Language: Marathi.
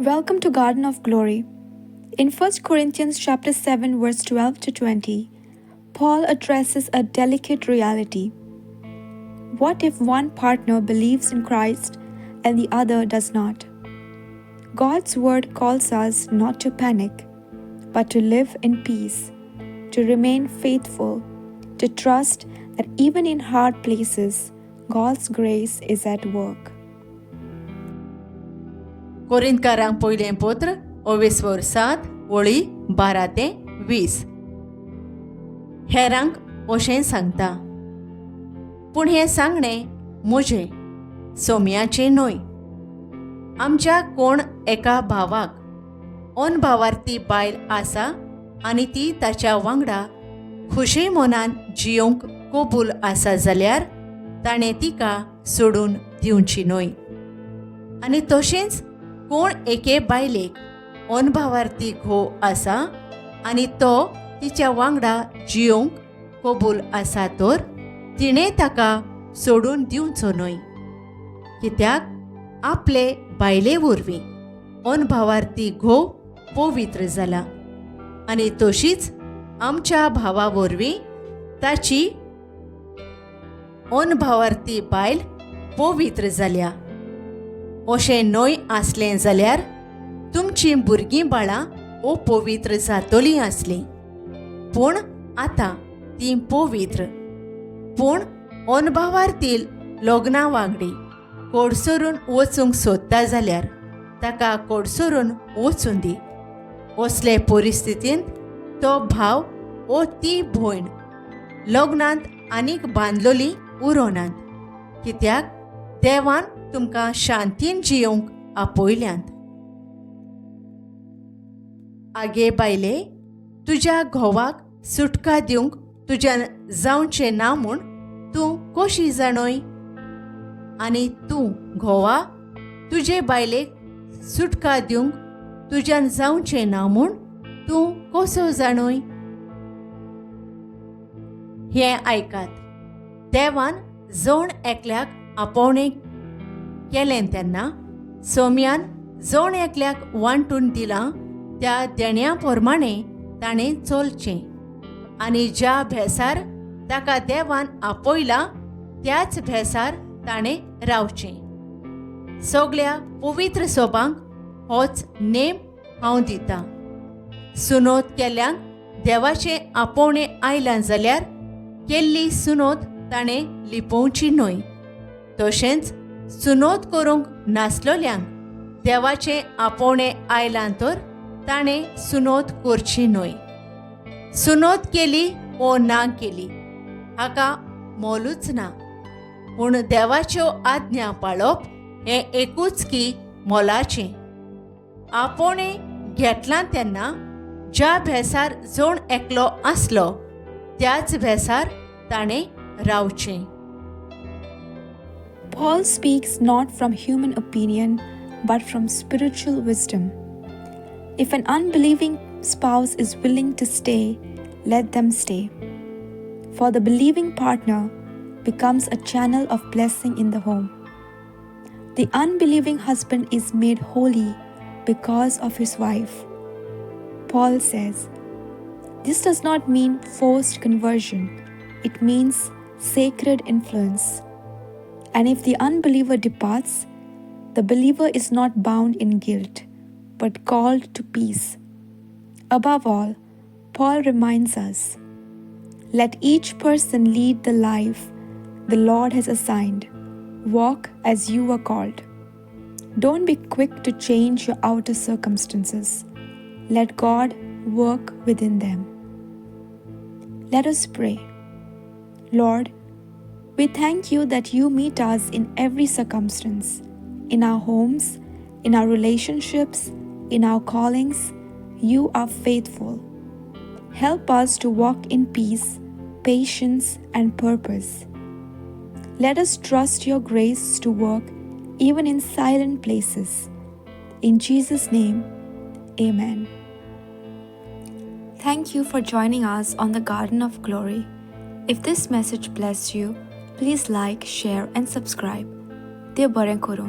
Welcome to Garden of Glory. In 1 Corinthians chapter 7 verse 12 to 20, Paul addresses a delicate reality. What if one partner believes in Christ and the other does not? God's word calls us not to panic, but to live in peace, to remain faithful, to trust that even in hard places, God's grace is at work. कोरिंथकारांक पयलें पत्र 7 वळी 12 ते 20. हेरांक अशें सांगता, पूण हें सांगणें म्हजें सोम्याचें न्हय. आमच्या कोण एका भावाक अनभावार्थी बायल आसा आनी ती ताच्या वांगडा खुशी मनान जियोंक कबूल आसा जाल्यार ताणें तिका सोडून दिवची न्हय. आनी तशेंच कोण एके बायलेक अनभावार्थी घोव आसा आनी तो तिच्या वांगडा जियोंक कबूल आसा तर तिणें ताका सोडून दिवचो न्हय. कित्याक आपले बायले वरवीं अनभावार्थी घोव पवित्र जाला आनी तशीच आमच्या भावा वरवीं ताची अनभावार्थी बायल पवित्र जाल्या. अशें न्हय आसलें जाल्यार तुमचीं भुरगीं बाळां अपवित्र जातलीं आसलीं, पूण आतां तीं पवित्र. पूण अनभावार्थी लग्ना वांगडी कोडसरून वचूंक सोदता जाल्यार ताका कोडसरून वचून दी. असले परिस्थितींत तो भाव ओ ती भयण लग्नांत आनीक बांदलोली उरोनात, कित्याक देवान तुमकां शांतीन जियोंक आपयल्यांत. आगे बायले, तुज्या घोवाक सुटका दिवंक तुज्यान जावचें ना म्हूण तूं कशी जाणय? आनी तूं घोवा तुजे बायलेक सुटका दिवंक तुज्यान जावचें ना म्हूण तूं कसो जाणय? हें आयकात. देवान जण एकल्याक आपोवणें केलें तेन्ना सोम्यान जण एकल्याक वांटून दिलां त्या देण्या प्रमाणें ताणें चलचें आनी ज्या भेसार ताका देवान आपयलां त्याच भेसार ताणें रावचें. सगळ्या पवित्र सोबांक होच नेम हांव दितां. सुनोत केल्ल्यांक देवाचें आपोवणें आयलां जाल्यार केल्ली सुनोत ताणें लिपोवची न्हय. तशेंच सुनोत करूंक नासलोल्यांक देवाचें आपोवणें आयलां तर ताणें सुनोत करची न्हय. सुनोत केली ओ ना केली हाका मोलूच ना, पूण देवाच्यो आज्ञा पाळप हें एकूच की मोलाचें. आपोवणें घेतलां तेन्ना ज्या भेसार जण एकलो आसलो त्याच भेसार ताणें रावचें. Paul speaks not from human opinion, but from spiritual wisdom. If an unbelieving spouse is willing to stay, let them stay. For the believing partner becomes a channel of blessing in the home. The unbelieving husband is made holy because of his wife. Paul says, this does not mean forced conversion. It means sacred influence. And if the unbeliever departs, the believer is not bound in guilt, but called to peace. Above all, Paul reminds us, let each person lead the life the Lord has assigned. Walk as you were called. Don't be quick to change your outer circumstances. Let God work within them. Let us pray. Lord, we thank you that you meet us in every circumstance, in our homes, in our relationships, in our callings. You are faithful. Help us to walk in peace, patience, and purpose. Let us trust your grace to work even in silent places. In Jesus' name, amen. Thank you for joining us on the Garden of Glory. If this message blessed you, please like, share, and subscribe. Dear Baren Koro.